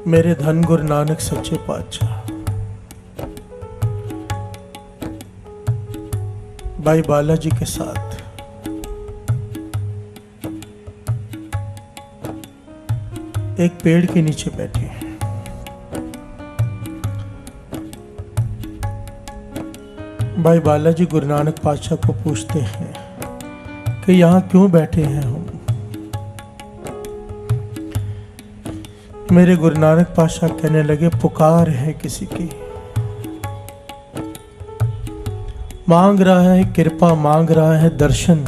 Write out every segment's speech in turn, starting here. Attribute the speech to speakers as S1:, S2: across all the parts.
S1: मेरे धन गुरु नानक सच्चे पातशाह। भाई बालाजी के साथ एक पेड़ के नीचे बैठे हैं। भाई बालाजी गुरु नानक पातशाह को पूछते हैं कि यहाँ क्यों बैठे हैं हम। मेरे गुरु नानक पातशाह कहने लगे, पुकार है किसी की, मांग रहा है कृपा, मांग रहा है दर्शन,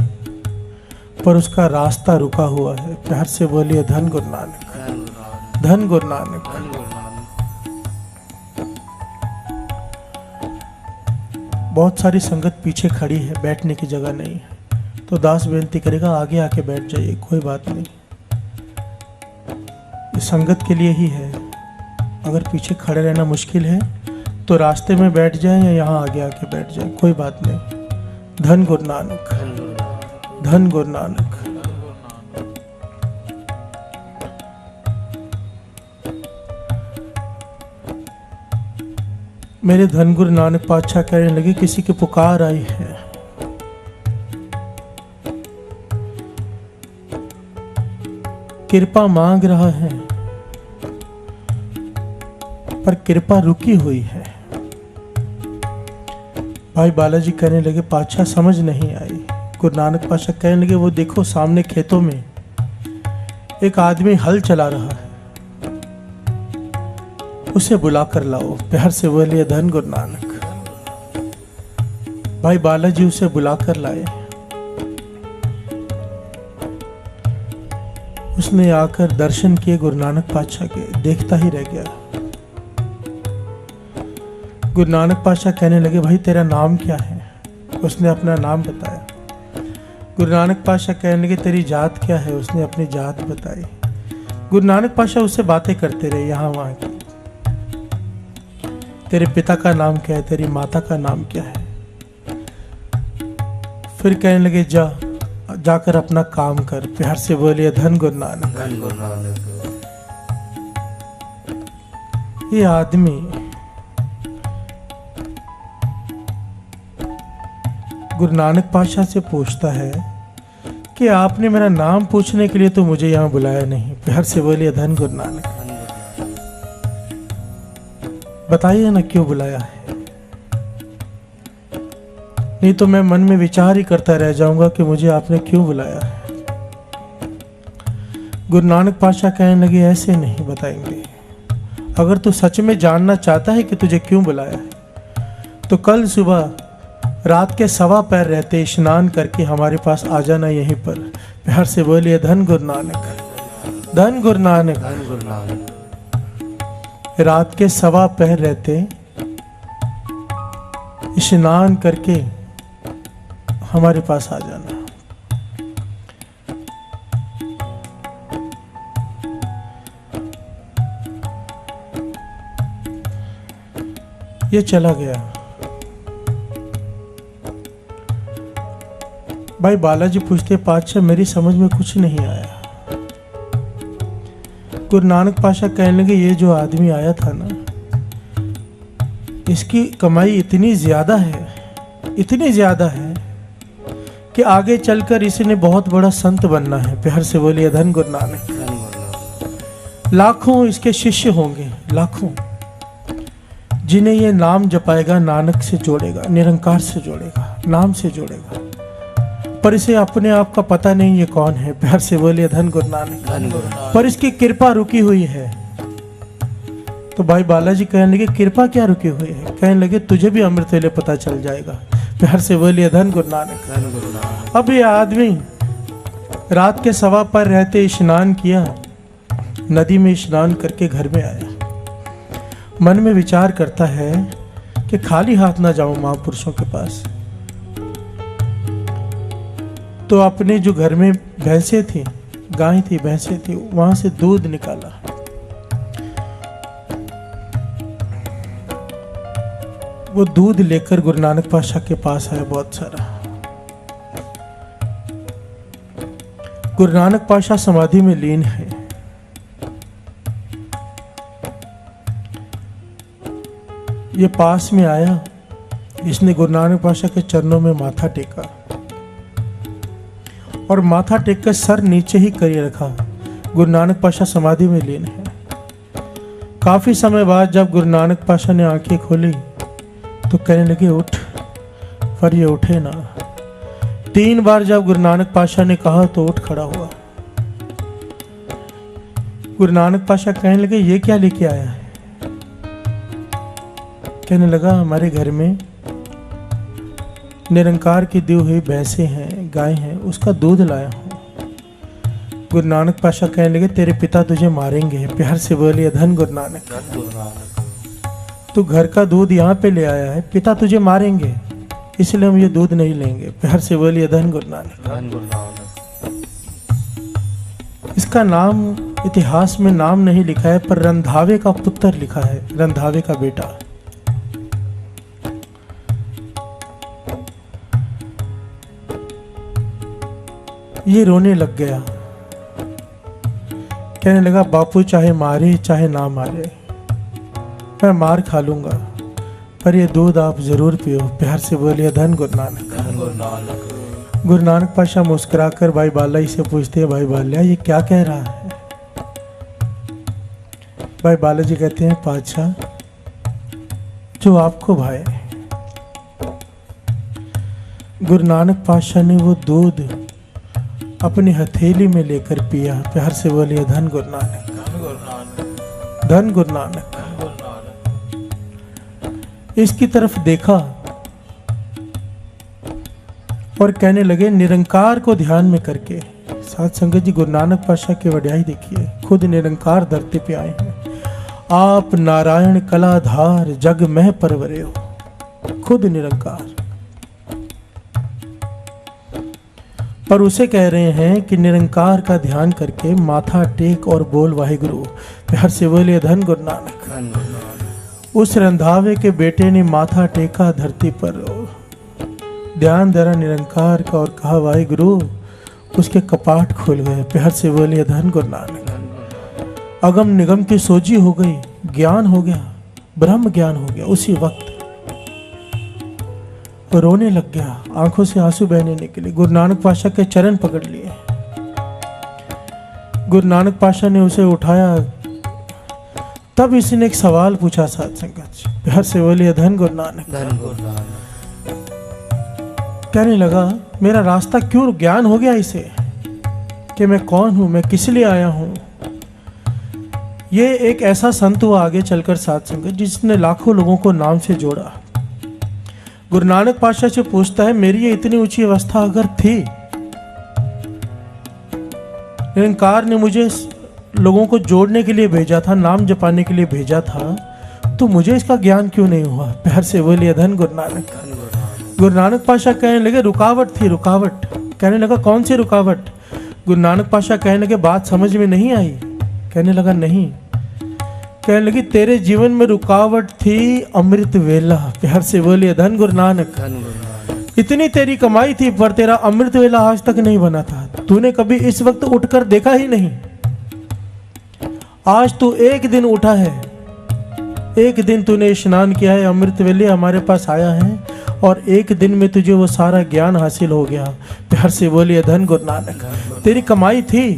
S1: पर उसका रास्ता रुका हुआ है। प्यार से बोलिए धन गुरु नानक, धन गुरु नानक। बहुत सारी संगत पीछे खड़ी है, बैठने की जगह नहीं है, तो दास बेनती करेगा आगे आके बैठ जाइए, कोई बात नहीं, ये संगत के लिए ही है। अगर पीछे खड़े रहना मुश्किल है तो रास्ते में बैठ जाए या यहाँ आगे आके बैठ जाए, कोई बात नहीं। धन गुरु नानक, धन गुरु नानक। मेरे धन गुरु नानक पातशाह कहने लगे, किसी की पुकार आई है, कृपा मांग रहा है, पर कृपा रुकी हुई है। भाई बालाजी कहने लगे, पातशाह समझ नहीं आई। गुरु नानक पातशाह कहने लगे, वो देखो सामने खेतों में एक आदमी हल चला रहा है, उसे बुला कर लाओ। प्यार से बोलिए धन गुरु नानक। भाई बालाजी उसे बुला कर लाए। उसने आकर दर्शन किए गुरु नानक पातशाह के, देखता ही रह गया। गुरु नानक पातशाह कहने लगे, भाई तेरा नाम क्या है? उसने अपना नाम बताया। गुरु नानक पातशाह कहने लगे, तेरी जात क्या है? उसने अपनी जात बताई। गुरु नानक पातशाह उससे बातें करते रहे यहाँ वहाँ की। तेरे पिता का नाम क्या है? तेरी माता का नाम क्या है? फिर कहने लगे, जाकर अपना काम कर। प्यार से बोलिए धन गुरु नानक। ये आदमी गुरु नानक पातशाह से पूछता है कि आपने मेरा नाम पूछने के लिए तो मुझे यहाँ बुलाया नहीं। प्यार से बोलिए धन गुरु नानक। बताइए ना क्यों बुलाया है, नहीं तो मैं मन में विचार ही करता रह जाऊंगा कि मुझे आपने क्यों बुलाया है। गुरु नानक पातशाह कहने लगे, ऐसे नहीं बताएंगे। अगर तू सच में जानना चाहता है कि तुझे क्यों बुलाया है तो कल सुबह रात के 1:15 पैर रहते स्नान करके हमारे पास आ जाना यहीं पर। प्यार से बोलिए धन गुरु नानक, धन गुरु नानक। धन गुरु नानक। रात के 1:15 पैर रहते स्नान करके हमारे पास आ जाना। ये चला गया। भाई बालाजी पूछते, पातशाह मेरी समझ में कुछ नहीं आया। गुरु नानक पातशाह कहने लगे, ये जो आदमी आया था ना, इसकी कमाई इतनी ज्यादा है, इतनी ज्यादा है कि आगे चलकर इसने बहुत बड़ा संत बनना है। प्यार से बोलिए धन गुरु नानक। लाखों इसके शिष्य होंगे, लाखों, जिन्हें ये नाम जपाएगा, नानक से जोड़ेगा, निरंकार से जोड़ेगा, नाम से जोड़ेगा, पर इसे अपने आप का पता नहीं ये कौन है। प्यार से बोलिए धन गुरु नानक। पर इसकी कृपा रुकी हुई है। तो भाई बालाजी कहने लगे, कृपा क्या रुकी हुई है? कहने लगे, तुझे भी अमृत वेले पता चल जाएगा। प्यार से बोलिए धन गुरु नानक। अब ये आदमी रात के 1:15 पर रहते स्नान किया, नदी में स्नान करके घर में आया। मन में विचार करता है कि खाली हाथ ना जाऊं महापुरुषों के पास। तो अपने जो घर में भैंसे थी, गाय थी, भैंसे थी, वहां से दूध निकाला। वो दूध लेकर गुरु नानक पातशाह के पास आया बहुत सारा। गुरु नानक पातशाह समाधि में लीन है। ये पास में आया, इसने गुरु नानक पातशाह के चरणों में माथा टेका और माथा टेक कर सर नीचे ही करिए रखा। गुरु नानक पातशाह समाधि में लीन है। काफी समय बाद जब गुरु नानक पातशाह ने आंखें खोली तो कहने लगे उठ, पर ये उठे ना। 3 बार जब गुरु नानक पातशाह ने कहा तो उठ खड़ा हुआ। गुरु नानक पातशाह कहने लगे ये क्या लेके आया है? कहने लगा हमारे घर में निरंकार की दी हुई भैंसें हैं, गाय हैं, उसका दूध लाया हूं। गुरु नानक पातशाह कहने लगे तेरे पिता तुझे मारेंगे। प्यार से बोलिए धन गुरु नानक। तू घर का दूध यहाँ पे ले आया है, पिता तुझे मारेंगे, इसलिए हम ये दूध नहीं लेंगे। प्यार से बोलिए धन गुरु नानक। इसका नाम इतिहास में नाम नहीं लिखा है, पर रंधावे का पुत्र लिखा है, रंधावे का बेटा। ये रोने लग गया, कहने लगा बापू चाहे मारे चाहे ना मारे, मैं मार खा लूंगा, पर ये दूध आप जरूर पियो। प्यार से बोलिए धन गुरु नानक। गुरु नानक पातशाह मुस्कुराकर भाई बाला से पूछते हैं, भाई बाल्या ये क्या कह रहा है? भाई बाला जी कहते हैं पातशाह जो आपको भाए। गुरु नानक पातशाह ने वो दूध अपनी हथेली में लेकर पिया। प्यार से बोलिए धन गुरु नानक, धन गुरु नानक। इसकी तरफ देखा और कहने लगे निरंकार को ध्यान में करके। साथ संगत जी गुरु नानक पातशाह की वड्याई देखिए, खुद निरंकार धरती पे आए हैं। आप नारायण कलाधार जग में परवरे हो, खुद निरंकार। पर उसे कह रहे हैं कि निरंकार का ध्यान करके माथा टेक और बोल वाहिगुरु। प्यार से बोलिए धन गुरु नानक। उस रंधावे के बेटे ने माथा टेका धरती पर, ध्यान धरा निरंकार का और कहा वाहिगुरु। उसके कपाट खुल गए। प्यार से बोलिए धन गुरु नानक। अगम निगम की सोजी हो गई, ज्ञान हो गया, ब्रह्म ज्ञान हो गया। उसी वक्त रोने लग गया, आंखों से आंसू बहने निकले। गुरु नानक पातशाह के चरण पकड़ लिए। गुरु नानक पातशाह ने उसे उठाया। तब इसने एक सवाल पूछा साथ संगत। प्यार से बोलिए धन गुरु नानक। कहने लगा मेरा रास्ता क्यों ज्ञान हो गया इसे कि मैं कौन हूं, मैं किस लिए आया हूं। ये एक ऐसा संत हुआ आगे चलकर साथ संगत जिसने लाखों लोगों को नाम से जोड़ा। गुरु नानक पातशाह से पूछता है मेरी ये इतनी ऊंची अवस्था अगर थी, निरंकार ने मुझे लोगों को जोड़ने के लिए भेजा था, नाम जपाने के लिए भेजा था, तो मुझे इसका ज्ञान क्यों नहीं हुआ। प्यार से बोलिए धन गुरु नानक। गुरु नानक पातशाह कहने लगे रुकावट थी, रुकावट। कहने लगा कौन सी रुकावट। गुरु नानक पातशाह कहने लगे बात समझ में नहीं आई। कहने लगा नहीं। कहने लगी तेरे जीवन में रुकावट थी अमृत वेला। प्यार से बोलिए धन गुरु नानक। इतनी तेरी कमाई थी पर तेरा अमृत वेला आज तक नहीं बना था। तूने कभी इस वक्त उठकर देखा ही नहीं। आज तू एक दिन उठा है, एक दिन तूने स्नान किया है, अमृत वेले हमारे पास आया है और एक दिन में तुझे वो सारा ज्ञान हासिल हो गया। प्यार से बोलिए धन गुरु नानक। तेरी कमाई थी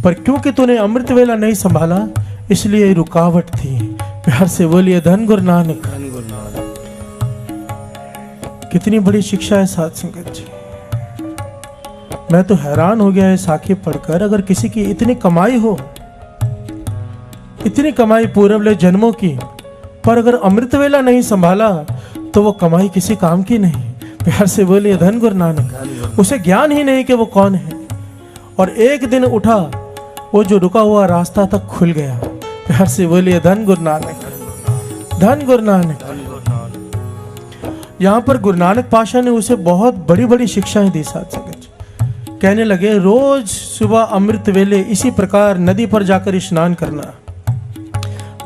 S1: पर क्योंकि तूने अमृत वेला नहीं संभाला इसलिए रुकावट थी। प्यार से बोलिए धन गुरु नानक। कितनी बड़ी शिक्षा है साथ संगत जी। मैं तो हैरान हो गया है साखी पढ़कर। अगर किसी की इतनी कमाई हो, इतनी कमाई पूर्वले जन्मों की, पर अगर अमृत वेला नहीं संभाला तो वो कमाई किसी काम की नहीं। प्यार से बोलिए धन गुरु नानक। उसे ज्ञान ही नहीं कि वो कौन है। और एक दिन उठा, वो जो रुका हुआ रास्ता तक खुल गया। प्यार से बोलिए धन गुरु नानक, धन गुरु नानक। यहाँ पर गुरु नानक पातशाह ने उसे बहुत बड़ी बड़ी शिक्षाएं दी साथ संगत। कहने लगे रोज सुबह अमृत वेले इसी प्रकार नदी पर जाकर स्नान करना,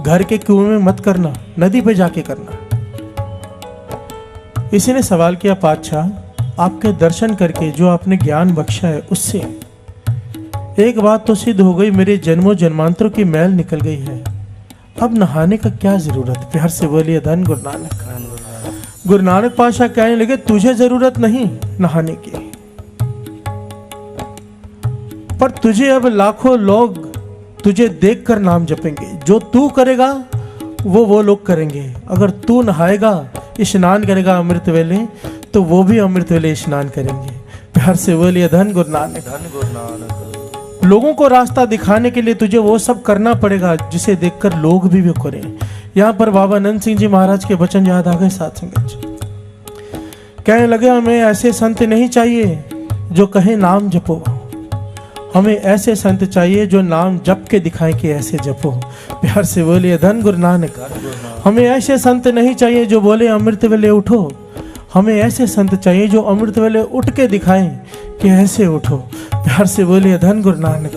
S1: घर के कुएं में मत करना, नदी पे जाके करना। इसी ने सवाल किया पातशाह आपके दर्शन करके जो आपने ज्ञान बख्शा है उससे एक बात तो सिद्ध हो गई, मेरे जन्मों जन्मांतरों की मैल निकल गई है। अब नहाने का क्या जरूरत है? प्यार से बोलिए धन गुरु नानक। गुरु नानक पातशाह कहने लगे तुझे जरूरत नहीं नहाने की, पर तुझे अब लाखों लोग तुझे देखकर नाम जपेंगे। जो तू करेगा वो लोग करेंगे। अगर तू नहाएगा, स्नान करेगा अमृत वेले, तो वो भी अमृत वेले स्नान करेंगे। प्यार से बोलिए धन गुरु नानक।
S2: धन गुरु नानक।
S1: लोगों को रास्ता दिखाने के लिए तुझे वो सब करना पड़ेगा जिसे देखकर लोग भी करें। यहाँ पर बाबा नंद सिंह जी महाराज के वचन याद आ गए साथ संगत जी। कहने लगे हमें ऐसे संत नहीं चाहिए जो कहे नाम जपो, हमें ऐसे संत चाहिए जो नाम जप के दिखाएं कि ऐसे जपो। प्यार से बोलिए धन गुरु नानक। हमें ऐसे संत नहीं चाहिए जो बोले अमृत वेले उठो, हमें ऐसे संत चाहिए जो अमृत वेले उठ के दिखाएं कि ऐसे उठो। प्यार से बोलिए धन गुरु नानक।